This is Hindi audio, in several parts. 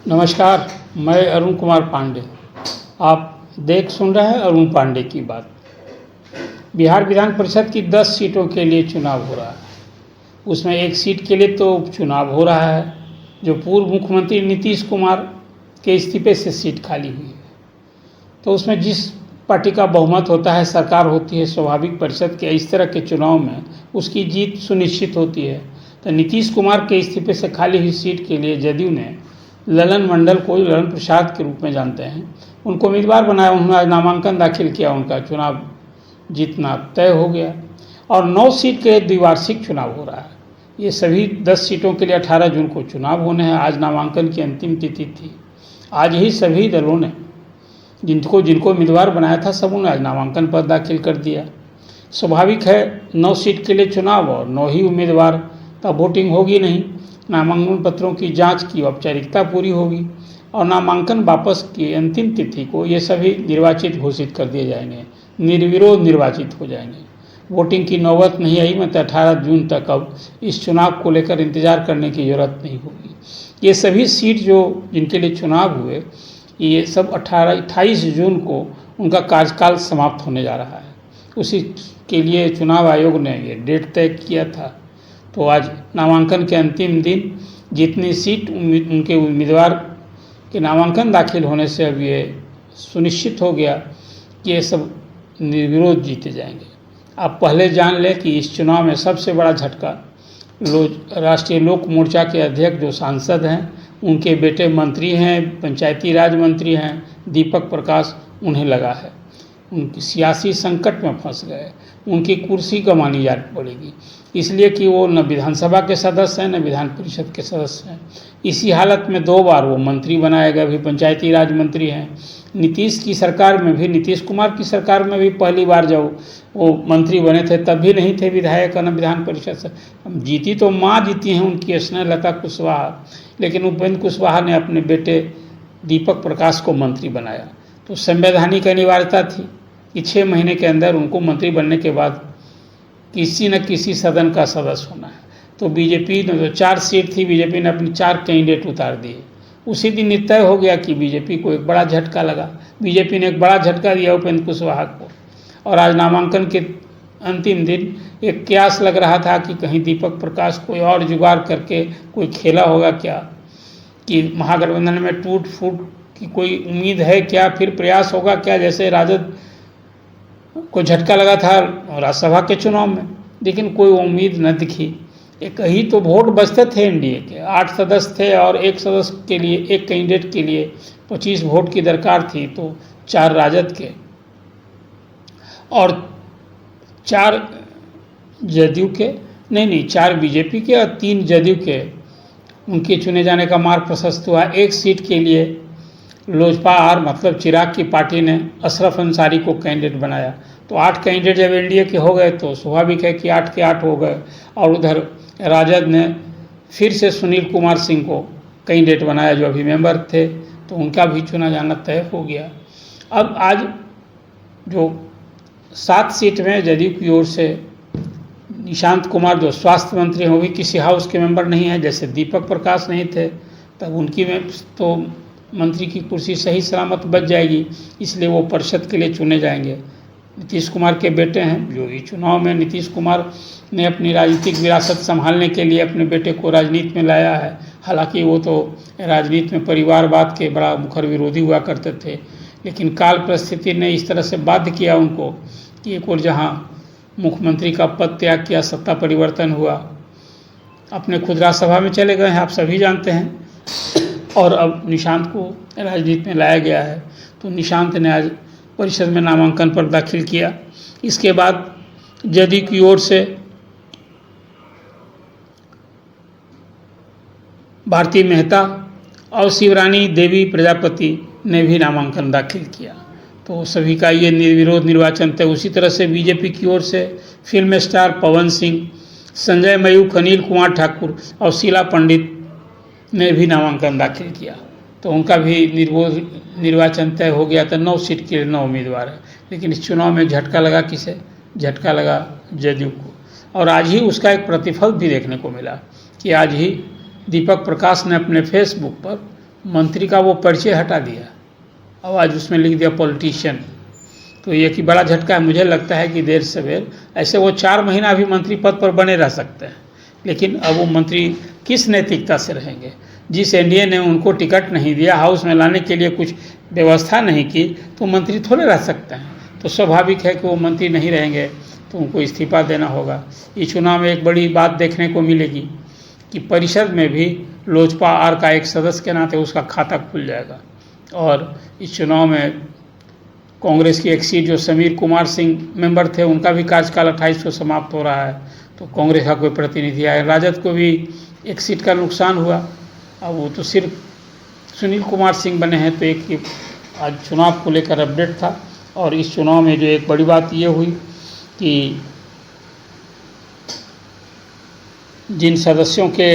नमस्कार, मैं अरुण कुमार पांडे। आप सुन रहे हैं अरुण पांडे की बात। बिहार विधान परिषद की 10 सीटों के लिए चुनाव हो रहा है। उसमें एक सीट के लिए तो उपचुनाव हो रहा है, जो पूर्व मुख्यमंत्री नीतीश कुमार के इस्तीफे से सीट खाली हुई है। तो उसमें जिस पार्टी का बहुमत होता है, सरकार होती है, स्वाभाविक परिषद के इस तरह के चुनाव में उसकी जीत सुनिश्चित होती है। तो नीतीश कुमार के इस्तीफे से खाली हुई सीट के लिए जदयू ने ललन मंडल को ललन प्रसाद के रूप में जानते हैं, उनको उम्मीदवार बनाया। उन्होंने आज नामांकन दाखिल किया, उनका चुनाव जीतना तय हो गया। और 9 सीट के द्विवार्षिक चुनाव हो रहा है। ये सभी 10 सीटों के लिए 18 जून को चुनाव होने हैं। आज नामांकन की अंतिम तिथि थी। आज ही सभी दलों ने जिनको उम्मीदवार बनाया था, सब ने आज नामांकन पत्र दाखिल कर दिया। स्वाभाविक है 9 सीट के लिए चुनाव और 9 ही उम्मीदवार, तब वोटिंग होगी नहीं। नामांकन पत्रों की जांच की औपचारिकता पूरी होगी और नामांकन वापस की अंतिम तिथि को ये सभी निर्वाचित घोषित कर दिए जाएंगे, निर्विरोध निर्वाचित हो जाएंगे। वोटिंग की नौबत नहीं आई, मतलब 18 जून तक अब इस चुनाव को लेकर इंतजार करने की ज़रूरत नहीं होगी। ये सभी सीट जिनके लिए चुनाव हुए, ये सब 28 जून को उनका कार्यकाल समाप्त होने जा रहा है। उसी के लिए चुनाव आयोग ने ये डेट तय किया था। तो आज नामांकन के अंतिम दिन जितनी सीट उनके उम्मीदवार के नामांकन दाखिल होने से अब ये सुनिश्चित हो गया कि ये सब निर्विरोध जीते जाएंगे। आप पहले जान लें कि इस चुनाव में सबसे बड़ा झटका राष्ट्रीय लोक मोर्चा के अध्यक्ष जो सांसद हैं, उनके बेटे मंत्री हैं, पंचायती राज मंत्री हैं, दीपक प्रकाश, उन्हें लगा है। उनकी सियासी संकट में फंस गए, उनकी कुर्सी गंवानी जा पड़ेगी, इसलिए कि वो न विधानसभा के सदस्य हैं न विधान परिषद के सदस्य हैं। इसी हालत में 2 बार वो मंत्री बनाए गए, भी पंचायती राज मंत्री हैं। नीतीश कुमार की सरकार में भी पहली बार जब वो मंत्री बने थे तब भी नहीं थे विधायक न विधान परिषद से। जीती तो माँ जीती हैं उनकी, स्नेहलता कुशवाहा, लेकिन उपेंद्र कुशवाहा ने अपने बेटे दीपक प्रकाश को मंत्री बनाया। तो संवैधानिक अनिवार्यता थी कि 6 महीने के अंदर उनको मंत्री बनने के बाद किसी न किसी सदन का सदस्य होना है। तो बीजेपी ने जो 4 सीट थी, बीजेपी ने अपने 4 कैंडिडेट उतार दिए। उसी दिन ये तय हो गया कि बीजेपी को एक बड़ा झटका लगा। बीजेपी ने एक बड़ा झटका दिया उपेंद्र कुशवाहा को। और आज नामांकन के अंतिम दिन एक कयास लग रहा था कि कहीं दीपक प्रकाश कोई और जुगाड़ करके कोई खेला होगा क्या, कि महागठबंधन में टूट फूट की कोई उम्मीद है क्या, फिर प्रयास होगा क्या, जैसे राजद को झटका लगा था राज्यसभा के चुनाव में। लेकिन कोई उम्मीद न दिखी। एक ही तो वोट बचते थे एनडीए के, 8 सदस्य थे और एक सदस्य के लिए, एक कैंडिडेट के लिए 25 वोट की दरकार थी। तो 4 राजद के और 4 जदयू के, नहीं 4 बीजेपी के और 3 जदयू के, उनके चुने जाने का मार्ग प्रशस्त हुआ। एक सीट के लिए लोजपा आर मतलब चिराग की पार्टी ने अशरफ अंसारी को कैंडिडेट बनाया। तो 8 कैंडिडेट जब एनडीए के हो गए तो स्वाभाविक है कि 8 के 8 हो गए। और उधर राजद ने फिर से सुनील कुमार सिंह को कैंडिडेट बनाया, जो अभी मेंबर थे, तो उनका भी चुना जाना तय हो गया। अब आज जो 7 सीट में जदयू की ओर से निशांत कुमार जो स्वास्थ्य मंत्री हैं, वो भी किसी हाउस के मेंबर नहीं है, जैसे दीपक प्रकाश नहीं थे, तब उनकी में तो मंत्री की कुर्सी सही सलामत बच जाएगी, इसलिए वो परिषद के लिए चुने जाएंगे। नीतीश कुमार के बेटे हैं, जो इस चुनाव में नीतीश कुमार ने अपनी राजनीतिक विरासत संभालने के लिए अपने बेटे को राजनीति में लाया है। हालांकि वो तो राजनीति में परिवारवाद के बड़ा मुखर विरोधी हुआ करते थे, लेकिन काल परिस्थिति ने इस तरह से बाध्य किया उनको कि एक और जहाँ मुख्यमंत्री का पद त्याग किया, सत्ता परिवर्तन हुआ, अपने खुद राज्यसभा में चले गए हैं, आप सभी जानते हैं। और अब निशांत को राजनीति में लाया गया है। तो निशांत ने आज परिषद में नामांकन पत्र दाखिल किया। इसके बाद जदयू की ओर से भारती मेहता और शिवरानी देवी प्रजापति ने भी नामांकन दाखिल किया। तो सभी का ये निर्विरोध निर्वाचन तय। उसी तरह से बीजेपी की ओर से फिल्म स्टार पवन सिंह, संजय मयूख, अनिल कुमार ठाकुर और शीला पंडित ने भी नामांकन दाखिल किया। तो उनका भी निर्वाचन तय हो गया था। 9 सीट के लिए 9 उम्मीदवार है। लेकिन इस चुनाव में झटका लगा किसे? झटका लगा जदयू को। और आज ही उसका एक प्रतिफल भी देखने को मिला कि आज ही दीपक प्रकाश ने अपने फेसबुक पर मंत्री का वो परिचय हटा दिया और आज उसमें लिख दिया पॉलिटिशियन। तो ये कि बड़ा झटका है। मुझे लगता है कि देर सवेर ऐसे वो 4 महीना भी मंत्री पद पर बने रह सकते हैं, लेकिन अब वो मंत्री किस नैतिकता से रहेंगे? जिस एनडीए ने उनको टिकट नहीं दिया, हाउस में लाने के लिए कुछ व्यवस्था नहीं की, तो मंत्री थोड़े रह सकते हैं। तो स्वाभाविक है कि वो मंत्री नहीं रहेंगे तो उनको इस्तीफा देना होगा। इस चुनाव में एक बड़ी बात देखने को मिलेगी कि परिषद में भी लोजपा आर का एक सदस्य के नाते उसका खाता खुल जाएगा। और इस चुनाव में कांग्रेस की एक सीट जो समीर कुमार सिंह मेंबर थे, उनका भी कार्यकाल 28 को समाप्त हो रहा है, तो कांग्रेस का कोई प्रतिनिधि आया। राजद को भी एक सीट का नुकसान हुआ, अब वो तो सिर्फ सुनील कुमार सिंह बने हैं। तो एक आज चुनाव को लेकर अपडेट था। और इस चुनाव में जो एक बड़ी बात ये हुई कि जिन सदस्यों के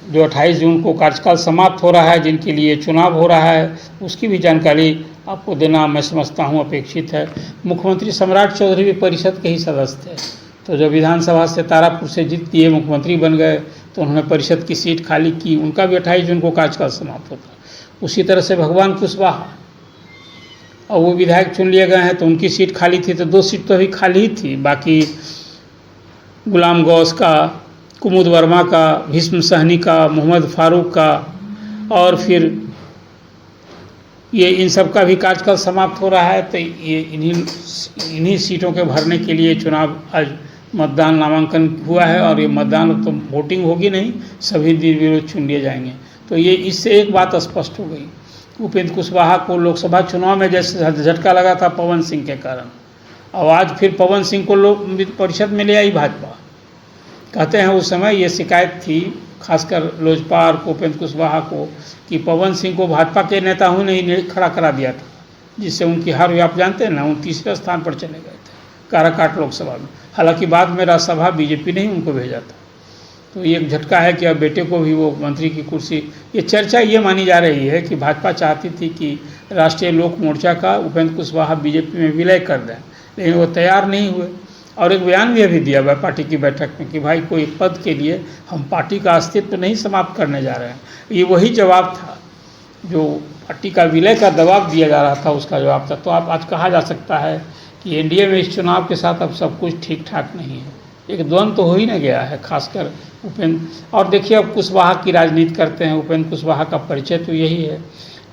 जो 28 जून को कार्यकाल समाप्त हो रहा है, जिनके लिए चुनाव हो रहा है, उसकी भी जानकारी आपको देना मैं समझता हूँ अपेक्षित है। मुख्यमंत्री सम्राट चौधरी भी परिषद के ही सदस्य थे, तो जब विधानसभा से तारापुर से जीत दिए, मुख्यमंत्री बन गए, तो उन्होंने परिषद की सीट खाली की। उनका भी 28 जून को कार्यकाल समाप्त होता। उसी तरह से भगवान कुशवाहा, और वो विधायक चुन लिए गए हैं, तो उनकी सीट खाली थी, तो 2 सीट तो अभी खाली ही थी। बाकी गुलाम गौस का, कुमुद वर्मा का, भीष्म सहनी का, मोहम्मद फारूक का, और फिर ये इन सब का भी कार्यकाल समाप्त हो रहा है। तो ये इन्हीं सीटों के भरने के लिए चुनाव आज मतदान नामांकन हुआ है। और ये मतदान तो वोटिंग होगी नहीं, सभी निर्विरोध चुन लिए जाएंगे। तो ये इससे एक बात स्पष्ट हो गई, उपेंद्र कुशवाहा को लोकसभा चुनाव में जैसे झटका लगा था पवन सिंह के कारण, और आज फिर पवन सिंह को लोक परिषद में ले आई भाजपा। कहते हैं उस समय ये शिकायत थी खासकर लोजपा और उपेंद्र कुशवाहा को कि पवन सिंह को भाजपा के नेताओं ने ही खड़ा करा दिया था, जिससे उनकी हार हुई। आप जानते हैं ना, 29वें स्थान पर चले गए थे काराकाट लोकसभा में। हालांकि बाद में राज्यसभा बीजेपी ने ही उनको भेजा था। तो ये एक झटका है कि अब बेटे को भी वो मंत्री की कुर्सी, ये चर्चा ये मानी जा रही है कि भाजपा चाहती थी कि राष्ट्रीय लोक मोर्चा का उपेंद्र कुशवाहा बीजेपी में विलय कर दें, लेकिन वो तैयार नहीं हुए। और एक बयान भी अभी दिया हुआ पार्टी की बैठक में कि भाई कोई पद के लिए हम पार्टी का अस्तित्व नहीं समाप्त करने जा रहे हैं। ये वही जवाब था जो पार्टी का विलय का दबाव दिया जा रहा था, उसका जवाब था। तो आप आज कहा जा सकता है कि एनडीए में इस चुनाव के साथ अब सब कुछ ठीक ठाक नहीं है। एक द्वंद्व तो हो ही न गया है, खासकर उपेंद्र। और देखिए अब कुशवाहा की राजनीति करते हैं, उपेंद्र कुशवाहा का परिचय तो यही है।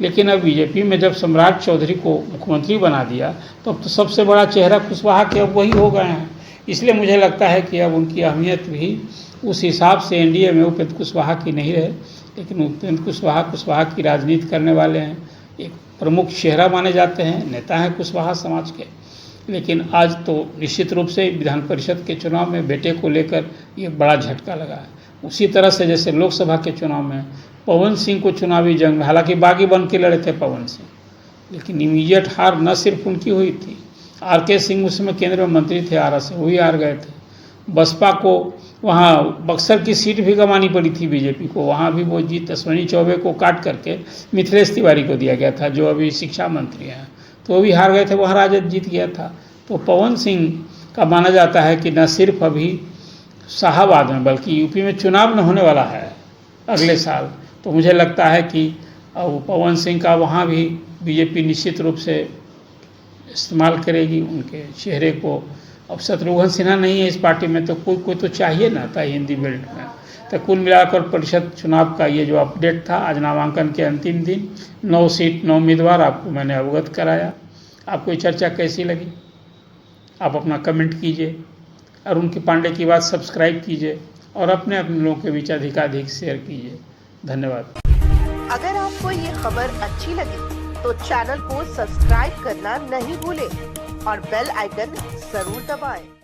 लेकिन अब बीजेपी में जब सम्राट चौधरी को मुख्यमंत्री बना दिया, तो अब तो सबसे बड़ा चेहरा कुशवाहा के अब वही हो गए हैं। इसलिए मुझे लगता है कि अब उनकी अहमियत भी उस हिसाब से एनडीए में उपेंद्र कुशवाहा की नहीं रहे। लेकिन उपेंद्र कुशवाहा की राजनीति करने वाले हैं, एक प्रमुख चेहरा माने जाते हैं, नेता हैं कुशवाहा समाज के। लेकिन आज तो निश्चित रूप से विधान परिषद के चुनाव में बेटे को लेकर ये बड़ा झटका लगा है। उसी तरह से जैसे लोकसभा के चुनाव में पवन सिंह को चुनावी जंग में, हालांकि बागी बन के लड़े थे पवन सिंह, लेकिन इमीडिएट हार न सिर्फ उनकी हुई थी, आरके सिंह उस समय केंद्र में मंत्री थे आरा से, वही हार गए थे। बसपा को वहाँ बक्सर की सीट भी गंवानी पड़ी थी बीजेपी को, वहाँ भी वो जीत अश्विनी चौबे को काट करके मिथिलेश तिवारी को दिया गया था, जो अभी शिक्षा मंत्री हैं, तो वो भी हार गए थे, वहाँ राजद जीत गया था। तो पवन सिंह का माना जाता है कि न सिर्फ अभी शाहाबाद में बल्कि यूपी में चुनाव न होने वाला है अगले साल। तो मुझे लगता है कि अब पवन सिंह का वहाँ भी बीजेपी निश्चित रूप से इस्तेमाल करेगी उनके चेहरे को। अब शत्रुघ्न सिन्हा नहीं है इस पार्टी में, तो कोई तो चाहिए ना था हिंदी बेल्ट में। तो कुल मिलाकर परिषद चुनाव का ये जो अपडेट था, आज नामांकन के अंतिम दिन 9 सीट 9 उम्मीदवार आपको मैंने अवगत कराया। आपको ये चर्चा कैसी लगी? आप अपना कमेंट कीजिए, अरुण के पांडे की बात सब्सक्राइब कीजिए और अपने लोगों के बीच अधिकाधिक शेयर कीजिए। धन्यवाद। अगर आपको ये खबर अच्छी लगी तो चैनल को सब्सक्राइब करना नहीं भूलें और बेल आइकन जरूर दबाएं।